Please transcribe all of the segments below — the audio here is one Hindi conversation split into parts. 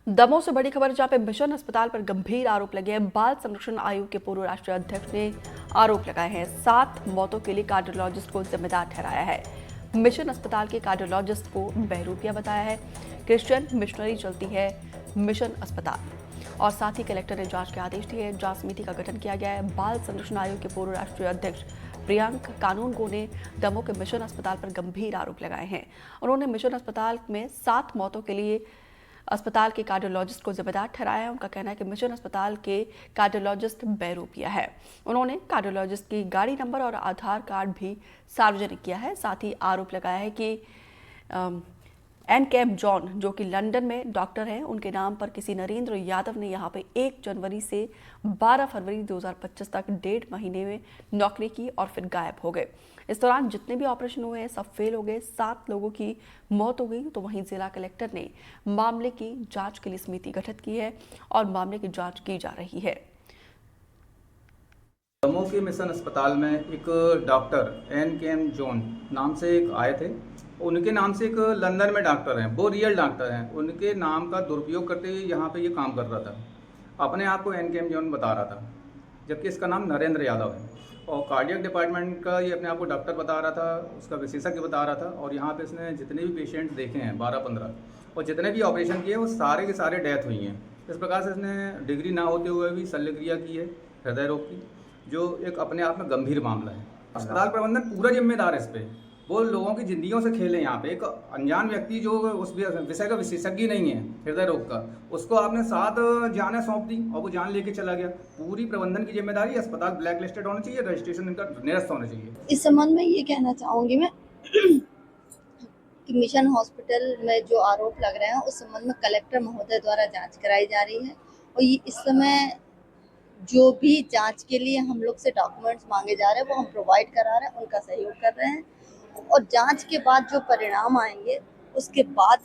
दमोह से बड़ी खबर जहां पे मिशन अस्पताल पर गंभीर आरोप लगे हैं। बाल संरक्षण आयोग के पूर्व राष्ट्रीय अध्यक्ष ने आरोप लगाए हैं। 7 मौतों के लिए कार्डियोलॉजिस्ट को जिम्मेदार ठहराया है। मिशन अस्पताल के कार्डियोलॉजिस्ट को बहरूपिया बताया है। क्रिश्चियन मिशनरी चलती है मिशन अस्पताल। और साथ ही कलेक्टर ने जांच के आदेश दिए। जांच समिति का गठन किया गया है। बाल संरक्षण आयोग के पूर्व राष्ट्रीय अध्यक्ष प्रियंक कानूनगो ने दमोह के मिशन अस्पताल पर गंभीर आरोप लगाए हैं। उन्होंने मिशन अस्पताल में 7 मौतों के लिए अस्पताल के कार्डियोलॉजिस्ट को जिम्मेदार ठहराया है। उनका कहना है कि मिशन अस्पताल के कार्डियोलॉजिस्ट बहरूपिया है। उन्होंने कार्डियोलॉजिस्ट की गाड़ी नंबर और आधार कार्ड भी सार्वजनिक किया है। साथ ही आरोप लगाया है कि एनकेएम जॉन, जो कि लंदन में डॉक्टर हैं, उनके नाम पर किसी नरेंद्र यादव ने यहाँ पे 1 जनवरी से 12 फरवरी 2025 तक 1.5 महीने में नौकरी की और फिर गायब हो गए। इस दौरान जितने भी ऑपरेशन हुए हैं सब फेल हो गए। 7 लोगों की मौत हो गई। तो वहीं जिला कलेक्टर ने मामले की जांच के लिए समिति गठित की है और मामले की जांच की जा रही है। दमोह के मिशन अस्पताल में एक डॉक्टर एनकेएम जॉन नाम से एक आए थे। उनके नाम से एक लंदन में डॉक्टर हैं, वो रियल डॉक्टर हैं। उनके नाम का दुरुपयोग करते हुए यहाँ पे ये काम कर रहा था। अपने आप को एनकेएम जॉन बता रहा था, जबकि इसका नाम नरेंद्र यादव है। और कार्डियक डिपार्टमेंट का ये अपने आप को डॉक्टर बता रहा था, उसका विशेषज्ञ बता रहा था। और यहाँ पे इसने जितने भी पेशेंट देखे हैं 12-15 और जितने भी ऑपरेशन किए वो सारे के सारे डेथ हुई हैं। इस प्रकार से इसने डिग्री ना होते हुए भी शल्य क्रिया की है हृदय रोग की, जो एक अपने आप में गंभीर मामला है। अस्पताल प्रबंधन पूरा जिम्मेदार है इस पे। वो लोगों की जिंदगियों से खेले। यहाँ पे एक अनजान व्यक्ति जो उस विषय का विशेषज्ञ नहीं है हृदय रोग का, उसको आपने 7 जानें सौंप दी और वो जान लेके चला गया। पूरी प्रबंधन की जिम्मेदारी, अस्पताल ब्लैक लिस्टेड होना चाहिए, रजिस्ट्रेशन इनका निरस्त होना चाहिए। इस संबंध में ये कहना चाहूँगी मैं कि मिशन हॉस्पिटल में जो आरोप लग रहे हैं उस संबंध में कलेक्टर महोदय द्वारा जांच कराई जा रही है। और ये इस समय जो भी जांच के लिए हम लोग से डॉक्यूमेंट्स मांगे जा रहे हैं वो हम प्रोवाइड करा रहे हैं, उनका सहयोग कर रहे हैं। और जांच के बाद जो परिणाम आएंगे उसके बाद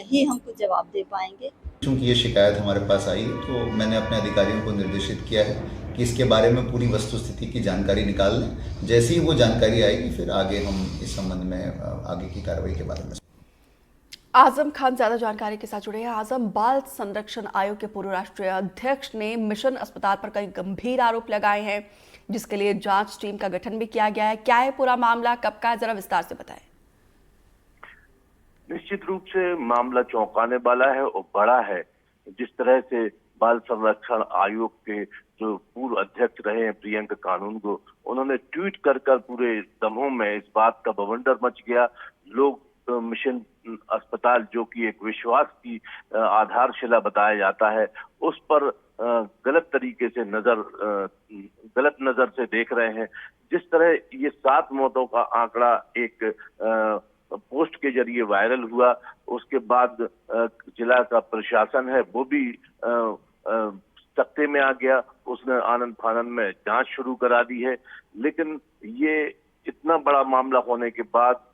ही हम कुछ जवाब दे पाएंगे। चूँकि ये शिकायत हमारे पास आई तो मैंने अपने अधिकारियों को निर्देशित किया है कि इसके बारे में पूरी वस्तुस्थिति की जानकारी निकाल लें। जैसे ही वो जानकारी आएगी फिर आगे हम इस संबंध में आगे की कार्रवाई के बारे में। आजम खान ज्यादा जानकारी के साथ जुड़े हैं। आजम, बाल संरक्षण आयोग के पूर्व राष्ट्रीय अध्यक्ष ने मिशन अस्पताल पर कई गंभीर आरोप लगाए हैं, जिसके लिए जांच टीम का गठन भी किया गया है। क्या है पूरा मामला, कब का है, जरा विस्तार से बताएं। निश्चित रूप से मामला चौंकाने वाला है और बड़ा है। जिस तरह से बाल संरक्षण आयोग के जो पूर्व अध्यक्ष रहे हैं प्रियंक कानूनगो, उन्होंने ट्वीट कर पूरे दमोह में इस बात का बवंडर मच गया। लोग मिशन अस्पताल, जो कि एक विश्वास की आधारशिला बताया जाता है, उस पर गलत तरीके से गलत नजर से देख रहे हैं। जिस तरह ये 7 मौतों का आंकड़ा एक पोस्ट के जरिए वायरल हुआ, उसके बाद जिला का प्रशासन है वो भी सत्ते में आ गया। उसने आनंद फानन में जांच शुरू करा दी है। लेकिन ये इतना बड़ा मामला होने के बाद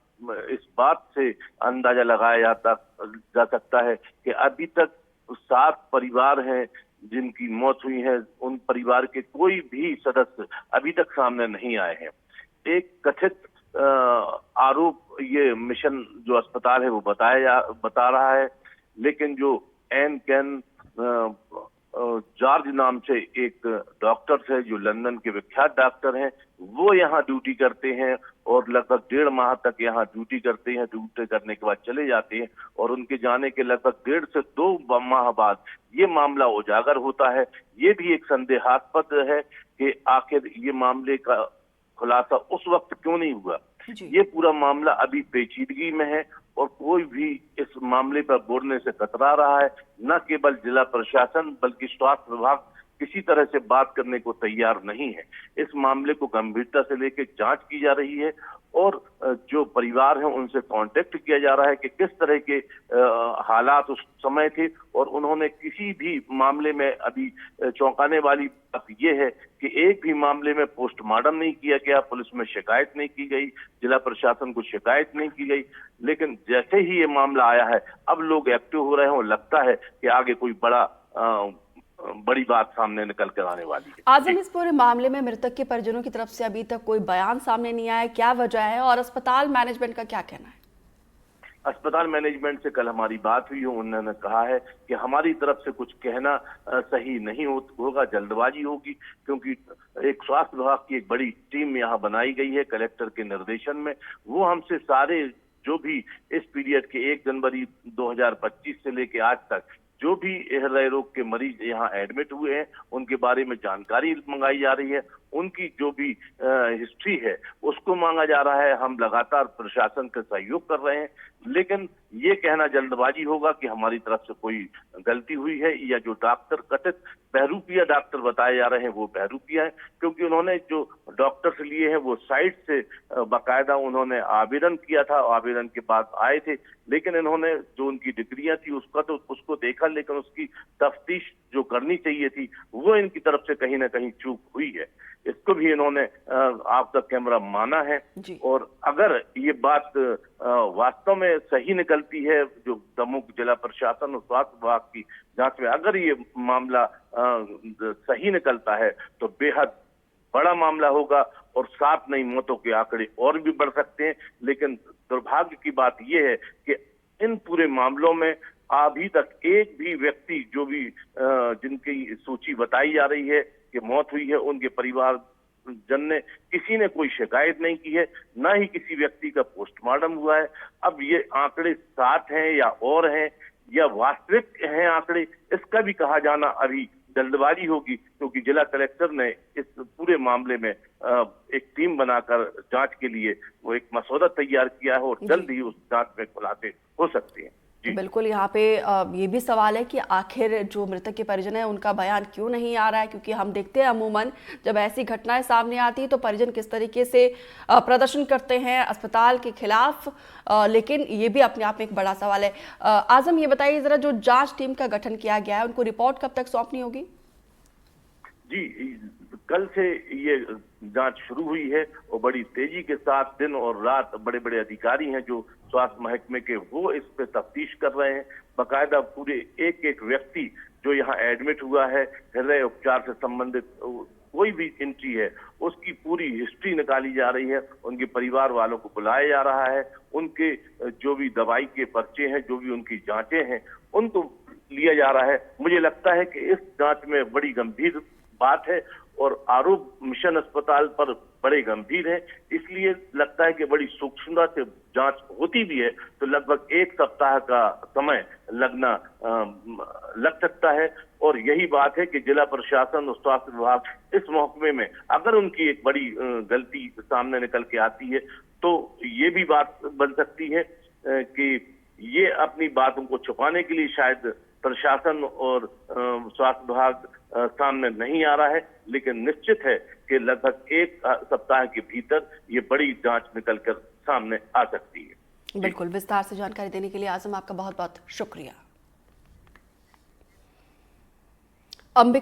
इस बात से अंदाजा लगाया जा सकता है कि अभी तक 7 परिवार हैं जिनकी मौत हुई है। उन परिवार के कोई भी सदस्य अभी तक सामने नहीं आए हैं। एक कथित आरोप ये मिशन जो अस्पताल है वो बता रहा है, लेकिन जो एनकेएम जॉर्ज नाम से एक डॉक्टर है जो लंदन के विख्यात डॉक्टर हैं, वो यहाँ ड्यूटी करते हैं और लगभग 1.5 माह तक यहाँ ड्यूटी करते हैं। ड्यूटी करने के बाद चले जाते हैं और उनके जाने के लगभग 1.5 से 2 माह बाद ये मामला उजागर होता है। ये भी एक संदेहास्पद है कि आखिर ये मामले का खुलासा उस वक्त क्यों नहीं हुआ। ये पूरा मामला अभी पेचीदगी में है और कोई भी इस मामले पर बोलने से कतरा रहा है। न केवल जिला प्रशासन बल्कि स्वास्थ्य विभाग किसी तरह से बात करने को तैयार नहीं है। इस मामले को गंभीरता से लेकर जांच की जा रही है और जो परिवार हैं उनसे कांटेक्ट किया जा रहा है कि किस तरह के हालात उस समय थे। और उन्होंने किसी भी मामले में, अभी चौंकाने वाली बात यह है कि एक भी मामले में पोस्टमार्टम नहीं किया गया, पुलिस में शिकायत नहीं की गई, जिला प्रशासन को शिकायत नहीं की गई। लेकिन जैसे ही ये मामला आया है अब लोग एक्टिव हो रहे हैं और लगता है कि आगे कोई बड़ी बात सामने निकल कर आने वाली है। आजम, इस पूरे मामले में मृतक के परिजनों की तरफ से अभी तक कोई बयान सामने नहीं आया, क्या वजह है और अस्पताल मैनेजमेंट का क्या कहना है? अस्पताल मैनेजमेंट से कल हमारी बात हुई, उन्होंने कहा है कि हमारी तरफ से कुछ कहना सही नहीं होगा, जल्दबाजी होगी, क्योंकि एक स्वास्थ्य विभाग की एक बड़ी टीम यहाँ बनाई गई है कलेक्टर के निर्देशन में। वो हमसे सारे जो भी इस पीरियड के 1 जनवरी 2025 से लेके आज तक जो भी हृदय रोग के मरीज यहाँ एडमिट हुए हैं उनके बारे में जानकारी मंगाई जा रही है, उनकी जो भी हिस्ट्री है उसको मांगा जा रहा है। हम लगातार प्रशासन का सहयोग कर रहे हैं, लेकिन ये कहना जल्दबाजी होगा कि हमारी तरफ से कोई गलती हुई है या जो डॉक्टर कथित बहरूपिया डॉक्टर बताए जा रहे हैं वो बहरूपिया है, क्योंकि उन्होंने जो डॉक्टर्स लिए हैं वो साइट से बाकायदा उन्होंने आवेदन किया था, आवेदन के बाद आए थे, लेकिन इन्होंने जो उनकी डिग्रियां थी उसको देखा, लेकिन उसकी तफ्तीश जो करनी चाहिए थी वो इनकी तरफ से कहीं ना कहीं चूक हुई है। इसको भी इन्होंने आप तक कैमरा माना है। और अगर ये बात वास्तव में सही निकलती है, जो दमोह जिला प्रशासन और स्वास्थ्य विभाग की जांच में अगर ये मामला सही निकलता है तो बेहद बड़ा मामला होगा और 7 नई मौतों के आंकड़े और भी बढ़ सकते हैं। लेकिन दुर्भाग्य की बात यह है कि इन पूरे मामलों में अभी तक एक भी व्यक्ति जो भी जिनकी सूची बताई जा रही है कि मौत हुई है, उनके परिवार जन ने किसी ने कोई शिकायत नहीं की है, ना ही किसी व्यक्ति का पोस्टमार्टम हुआ है। अब ये आंकड़े 7 हैं या और हैं या वास्तविक हैं आंकड़े, इसका भी कहा जाना अभी जल्दबाजी होगी, क्योंकि जिला कलेक्टर ने इस पूरे मामले में एक टीम बनाकर जांच के लिए वो एक मसौदा तैयार किया है और जल्द ही उस जांच में खुलासे हो सकते हैं। बिल्कुल, यहाँ पे ये भी सवाल है कि आखिर जो मृतक के परिजन है उनका बयान क्यों नहीं आ रहा है, क्योंकि हम देखते हैं अमूमन जब ऐसी घटनाएं सामने आती है तो परिजन किस तरीके से प्रदर्शन करते हैं अस्पताल के खिलाफ, लेकिन ये भी अपने आप में एक बड़ा सवाल है। आजम, ये बताइए जरा, जो जांच टीम का गठन किया गया है उनको रिपोर्ट कब तक सौंपनी होगी? जी, कल से ये जांच शुरू हुई है और बड़ी तेजी के साथ दिन और रात बड़े बड़े अधिकारी हैं जो स्वास्थ्य महकमे के, वो इस पे तफ्तीश कर रहे हैं। बाकायदा पूरे एक एक व्यक्ति जो यहाँ एडमिट हुआ है, हृदय उपचार से संबंधित कोई भी एंट्री है, उसकी पूरी हिस्ट्री निकाली जा रही है, उनके परिवार वालों को बुलाया जा रहा है, उनके जो भी दवाई के पर्चे हैं, जो भी उनकी जांचें हैं, उनको लिया जा रहा है। मुझे लगता है कि इस जांच में बड़ी गंभीर बात है और आरोप मिशन अस्पताल पर बड़े गंभीर है, इसलिए लगता है कि बड़ी सूक्ष्मता से जांच होती भी है तो लगभग 1 सप्ताह का समय लगना लग सकता है। और यही बात है कि जिला प्रशासन और स्वास्थ्य विभाग इस महकमे में अगर उनकी एक बड़ी गलती सामने निकल के आती है तो ये भी बात बन सकती है कि ये अपनी बातों को छुपाने के लिए शायद प्रशासन और स्वास्थ्य विभाग सामने नहीं आ रहा है, लेकिन निश्चित है कि लगभग 1 सप्ताह के भीतर ये बड़ी जांच निकलकर सामने आ सकती है। बिल्कुल, विस्तार से जानकारी देने के लिए आजम आपका बहुत बहुत शुक्रिया। अंबिका